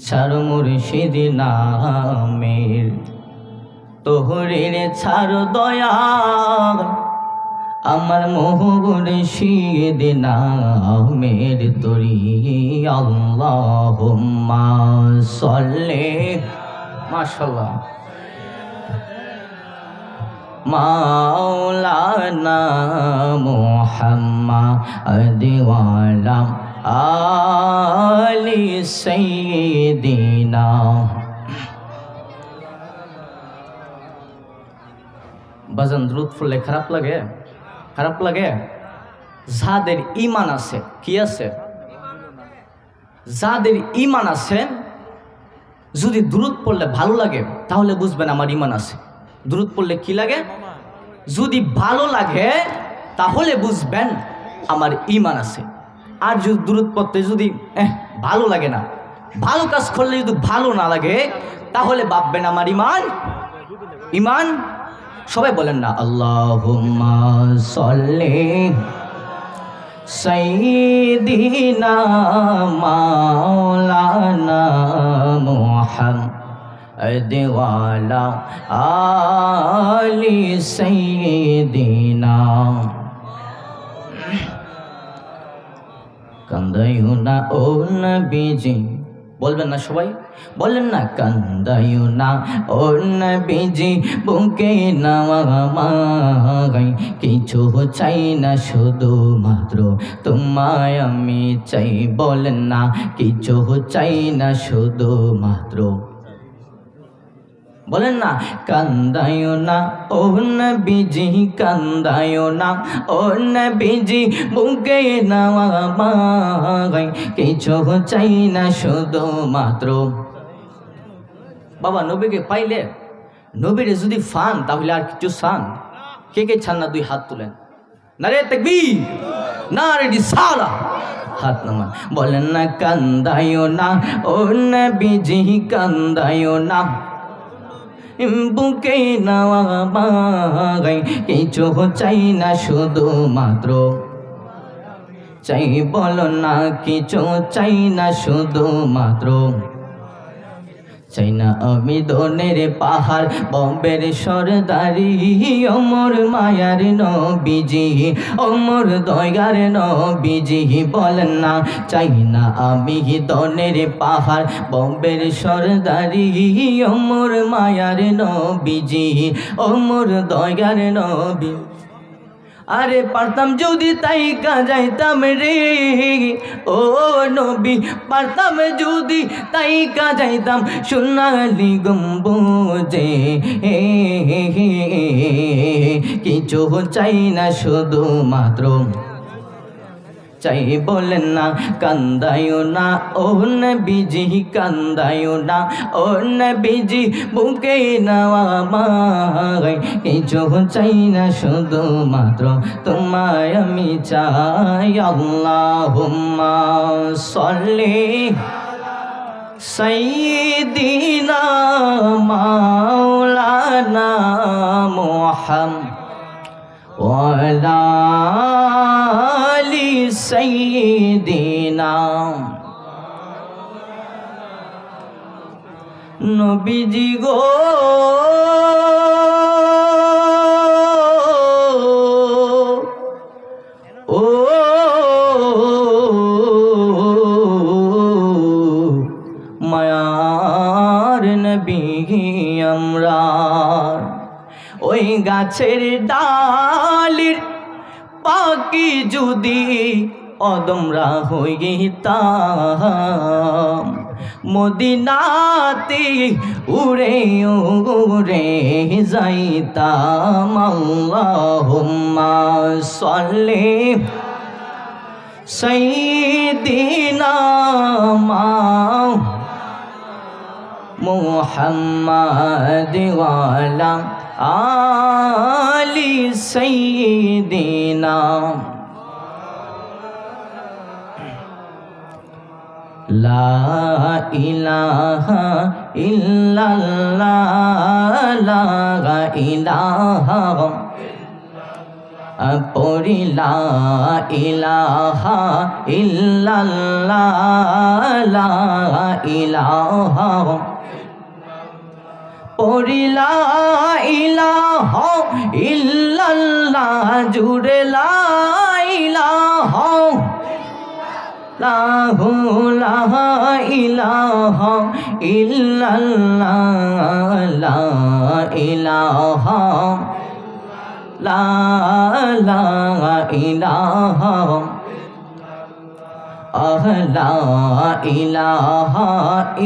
ছাড় মুর্শিদ নামের তোহরের ছাড় দয়া আমার মুর্শিদ নামের তরি আল্লাহুম্মা সাল্লি মাশাআল্লাহ মাওলানা মুহাম্মদ ওয়ালা আলি সাইয়্যিদিনা। বাজান দ্রুত পড়লে খারাপ লাগে? খারাপ লাগে? যাদের ঈমান আছে, কি আছে? যাদের ঈমান আছে, যদি দ্রুত পড়লে ভালো লাগে তাহলে বুঝবেন আমার ঈমান আছে। দ্রুত পড়লে কি লাগে? যদি ভালো লাগে তাহলে বুঝবেন আমার ঈমান আছে। আর যদি দ্রুত পড়তে যদি ভালো লাগে না, ভালো কাজ করলে যদি ভালো না লাগে তাহলে ভাববেন আমার ঈমান। ঈমান সবাই বলেন না আল্লাহুম্মা সাল্লি সাইয়্যিদিনা মাওলানা মুহাম্মদ ওয়ালা আলি সাইয়্যিদিনা। কান্দাইও না ও নবীজি, বলবেন না সবাই? বলেন না কান্দাইও না ও নবীজি, বুকে নামাই কিছু চাই না শুধু মাত্র তোমায় আমি চাই। বলেন না কিছু চাই না শুধু মাত্র, বলেন না কান্দাইও না ও নবীজি, কান্দাইও না ও নবীজি, বুকে নামাই কিছু চাই না শুধু মাত্র। বাবা নবীকে পাইলে, নবীরে যদি ফান তাহলে আর কিছু চান? কে কে চান না? দুই হাত তুলেন। নারে তাকবীর, নারে রিসালাত, হাত নামান। বলেন না কান্দাইও না ও নবীজি, কান্দাইও না বুকে নামাই কিছু চাই না শুধু মাত্র চাই। বলো না কিছু চাই না শুধু মাত্র চাই না আমি দনের পাহাড় বম্বের সরদারি, অমর মায়ার নবীজি, অমর দয়ার নবীজি। বলেন না চাই না আমি দনের পাহাড় বম্বের সরদারি, অমর মায়ার নবীজি, অমর দয়ার নবী। আরে পারতাম যদি তাই যাইতাম রে ও নবী, পারতাম যদি তাই যাইতাম সোনালি গম্বুজে। কিছু চাই না শুধু মাত্র চাই। বলেন না কান্দাইও না ও নবীজি, কান্দাইও না ও নবীজি, বুকে নামাই কিছু চাই না শুধু মাত্র তোমায় আমি চাই। আল্লাহুম্মা সাল্লি সাইয়্যিদিনা মাওলানা মুহাম্মদ ওয়ালা আলি সাইয়্যিদিনা। নবীজি গো ও মায়ার নবী আমরা ওই গাছের ডালের পাখি যদি অদমরা হইতাম, মদিনাতে উড়ে উড়ে যাইতাম। আল্লাহুম্মা সাল্লি সাইয়্যিদিনা মুহাম্মদ ওয়ালা আলি সাইয়্যিদিনা। লা ইলাহা ইল্লাল্লাহ, লা ইলাহা পড়ি লা ইলাহা ইল্লাল্লাহ লা ইলাহা পড়ি লা ইলাহা ইল্লাল্লাহ জুড়ে লা ইলাহা লাহু লা ইলাহা ইল্লাল্লাহ লা ইলাহা লা ইলাহা লা ইলাহা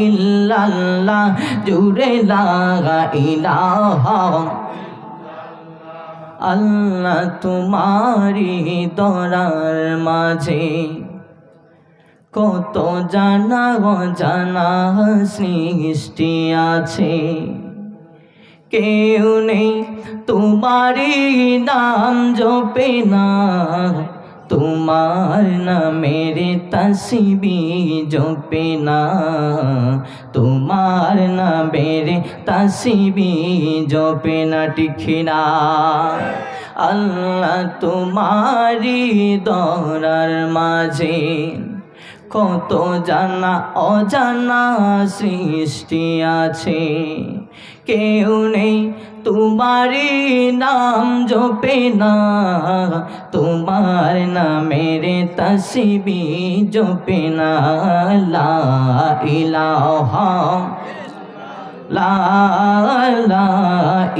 ইল্লাল্লাহ জুড়ে লা ইলাহা আল্লাহ তোমারি দরার মাঝে কত জানা অজানা সৃষ্টি আছে কেউ নেই তোমারি নাম জপে না তোমার নামের তাসবিহ জপে না তোমার নামের তাসবিহ জপে না টিকিনা আল্লাহ তোমারি দরার মাঝে কত জানা অজানা সৃষ্টি আছে কেউ নেই তোমারি নাম জপে না তোমার নামের তাসবিহ জপে না লা ইলাহা লা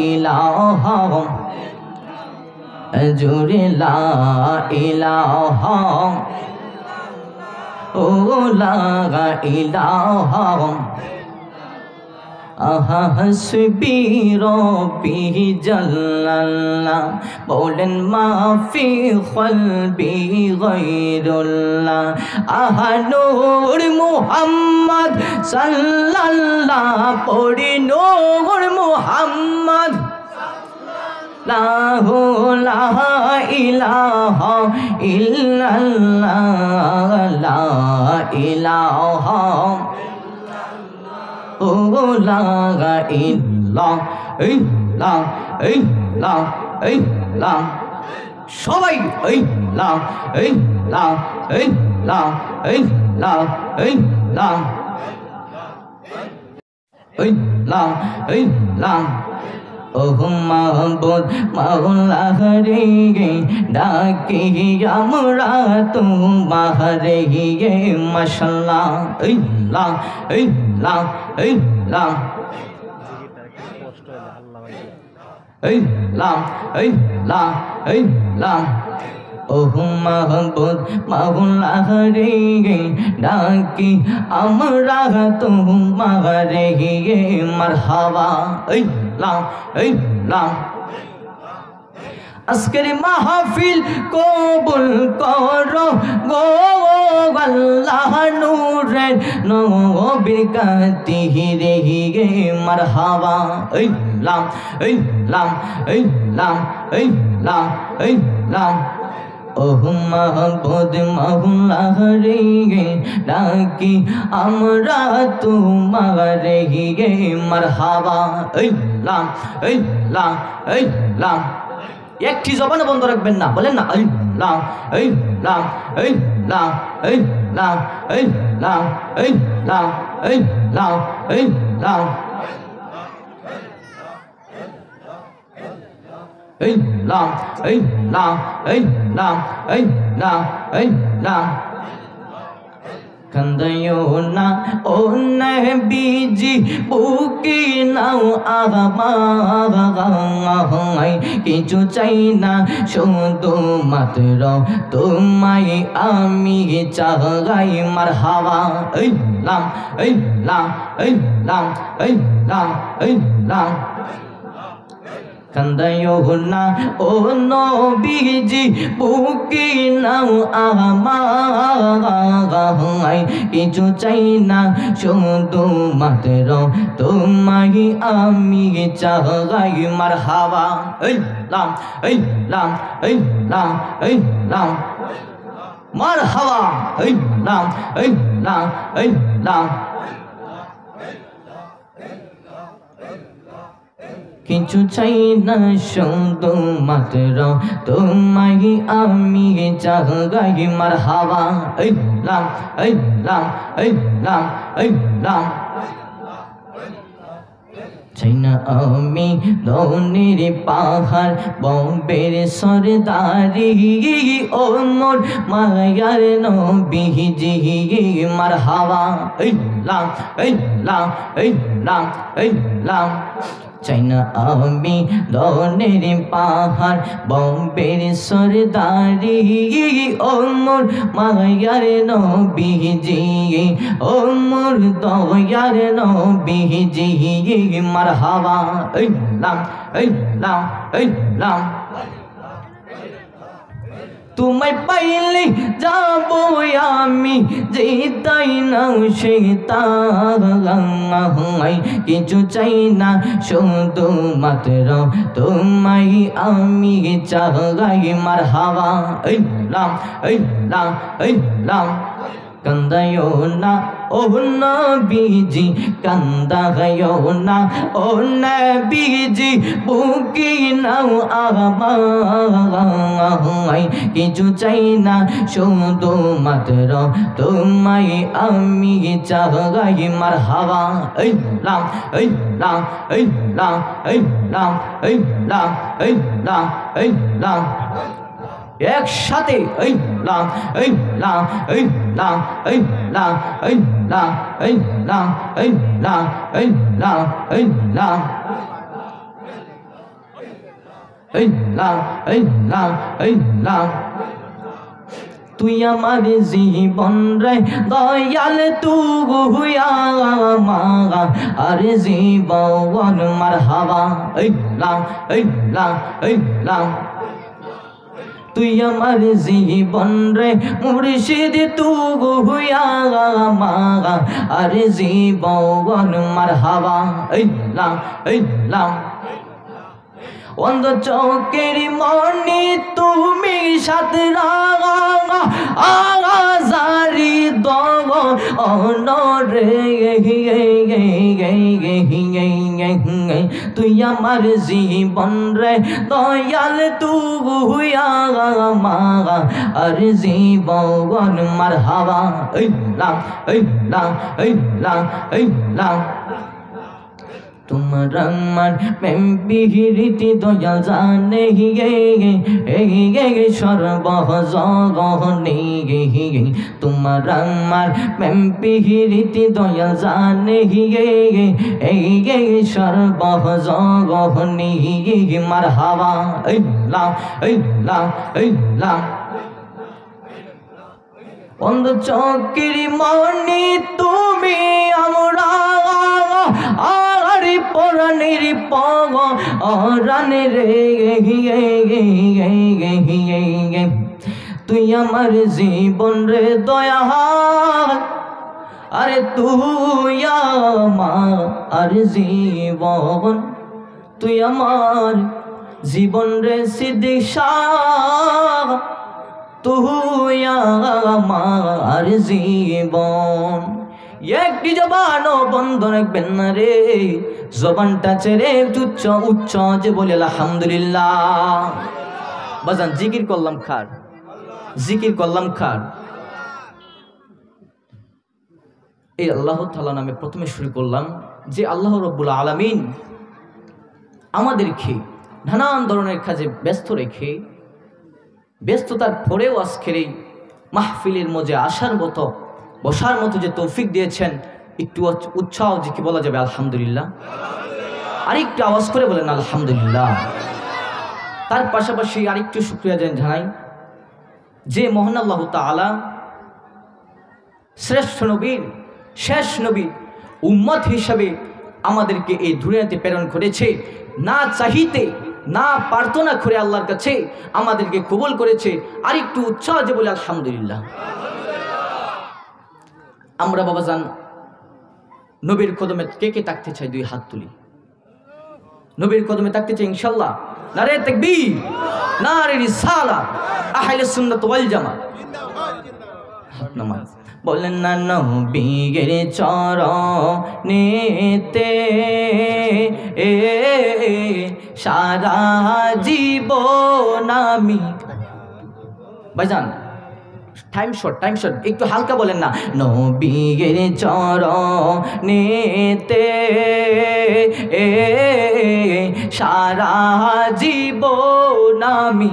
ইলাহা জুড়ে লা ইলাহা ও লা ইলাহা হাসবি রব্বি জাল্লাল্লাহ বলেন মাফি কলবি গায়রুল্লাহ নূর মুহাম্মদ সাল্লাল্লাহ পড়ি নূর মুহাম্মদ লাহু লা ইলাহা ইল্লাল্লাহ লা ইলাহা ও লা ইলাহা সবাই মাহবুদ মাওলা রে ডাকি আমরা তোমারে মাশাআল্লাহ ইল্লাহ ইল্লাহ ইল্লাহ ইল্লাহ ইল্লাহ ইল্লাহ মাহবুদ মাওলা রে ডাকি আমরা তোমারে মারহাবা ইল্লাহ ইল্লাহ আজকের মাহফিল কবুল করো গো আল্লাহ নূরের নবীর কাতিহি রে মারহাবা ইল্লাহ ইল্লাহ ইল্লাহ ইল্লাহ ইল্লাহ মাহবুদ মাওলা রে ডাকি আমরা তোমারে মারহাবা ইল্লাহ ইল্লাহ ইল্লাহ একটি জবান বন্ধ রাখবেন না বলেন না ইল্লাহ ইল্লাহ ইল্লাহ ইল্লাহ ইল্লাহ ইল্লাহ ইল্লাহ ইল্লাহ ইল্লাহ ইল্লাহ ইল্লাহ ইল্লাহ ইল্লাহ কান্দায়ো না ও নবীজি বুকে নাও আমায় কিছু চাই না শুধু মাত্র তোমায় আমি চাই মারহাবা ইল্লাহ ইল্লাহ ইল্লাহ ইল্লাহ ইল্লাহ কান্দায়ো না ও নবীজি বুকে নাও আমায় কিছু চাই না শুধু মাত্র তোমায় আমি চাই মারহাবা ইল্লাহ ইল্লাহ ইল্লাহ ইল্লাহ মারহাবা ইল্লাহ ইল্লাহ ইল্লাহ কিছু চাই না শুধু মাত্র তোমায় আমি চাই মারহাবা আল্লাহ আল্লাহ আল্লাহ আল্লাহ চাই না আমি দৌনের পাহাড় বম্বের সরদারি ও মোর মায়ার নবীজি মারহাবা আল্লাহ আল্লাহ আল্লাহ আল্লাহ চাই না আমি দৌনের পাহাড় বম্বের সরদারি ও মোর মায়ার নবীজি ও মোর দয়ার নবীজি মারহাবা আল্লাহ আল্লাহ আল্লাহ তোমায় পাইলে যাব আমি যেতাই না সেতাই কিছু চাই না শুধু মাত্র তোমায় আমি চাই মারহাবা আল্লাহ আল্লাহ আল্লাহ কান্দায়ো না ও নবীজি কান্দায়ো না ও নবীজি বুকি নাও আমায় কিছু চাই না শুধু মাত্র তোমায় আমি চাই মারহাবা আল্লাহ আল্লাহ আল্লাহ আল্লাহ আল্লাহ আল্লাহ আল্লাহ একসাথে আল্লাহ আল্লাহ আল্লাহ আল্লাহ আল্লাহ আল্লাহ আল্লাহ আল্লাহ আল্লাহ আল্লাহ আল্লাহ আল্লাহ তুই আমার জীবন রে দয়াল তুই আমার আর জীবন মারহাবা আল্লাহ আল্লাহ আল্লাহ তুই আমার জীবন রে মুর্শিদ তুই আমার আর জীবন মারহাবা আল্লাহ আল্লাহ অন্ধ চোখের মনি তুমি সাথে আজারি দগ অনরে তুই আমার জীবন রে দয়াল তুই আমার আর জীবন মারহাবা আল্লাহ আল্লাহ আল্লাহ আল্লাহ তোমার আমার প্রেম বিহীরিতি দয়াল জানে সর্বজগনে তোমার আমার প্রেম বিহীরিতি দয়াল জানে সর্বজগনে মারহাবা আল্লাহ আল্লাহ আল্লাহ অন্ধ চোখের মনি তুমি আমরা পরাণের পগ অরানে রে তুই আমার জীবন রে দয়াল আরে তুই আমার আর জীবন তুই আমার জীবন রে সিদ্দিক শাহ তুই আমার জীবন একটি জবান বন্ধ রাখবেন না রে জবানটা ছেড়ে উচ্চ উচ্চ যে বলে আলহামদুলিল্লাহ বাজান জিকির করলাম খার জিকির করলাম খার এই আল্লাহ তাআলা নামে প্রথমে শুরু করলাম যে আল্লাহ রব্বুল আলামিন আমাদেরকে নানান ধরনের কাজে ব্যস্ত রেখে ব্যস্ততার পরেও আজকের এই মাহফিলের মধ্যে আসার মতো বসার মতো যে তৌফিক দিয়েছেন একটু উৎসাহ যে কি বলা যাবে আলহামদুলিল্লাহ আরেকটু আওয়াজ করে বলেন আলহামদুলিল্লাহ তার পাশাপাশি আরেকটু শুকরিয়া জানাই যে মহান আল্লাহ তাআলা শ্রেষ্ঠ নবীর শেষ নবী উম্মত হিসাবে আমাদেরকে এই দুনিয়াতে প্রেরণ করেছে না চাহিতে না প্রার্থনা করে আল্লাহর কাছে আমাদেরকে কবুল করেছে আরেকটু উৎসাহ যে বলে আলহামদুলিল্লাহ আমরা বাবাজান নবীর কদমে কে কে তাকতে চাই দুই হাত তুলি নবীর কদমে তাকতে চাই ইনশাআল্লাহ নারে তাকবীর নারে রিসালাত আহলে সুন্নাত ওয়াল জামাত নামান বলেন না নবীর চরণেতে সারা জীবন আমি ভাইজান টাইম শর্ট একটু হালকা বলেন না নবীর চরণেতে সারা জীবন আমি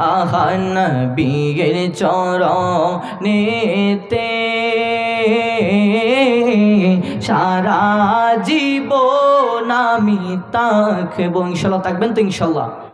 আহা নবীর চরণেতে সারা জীবন আমি থাকবো ইনশাল্লাহ থাকবেন তো ইনশাল্লাহ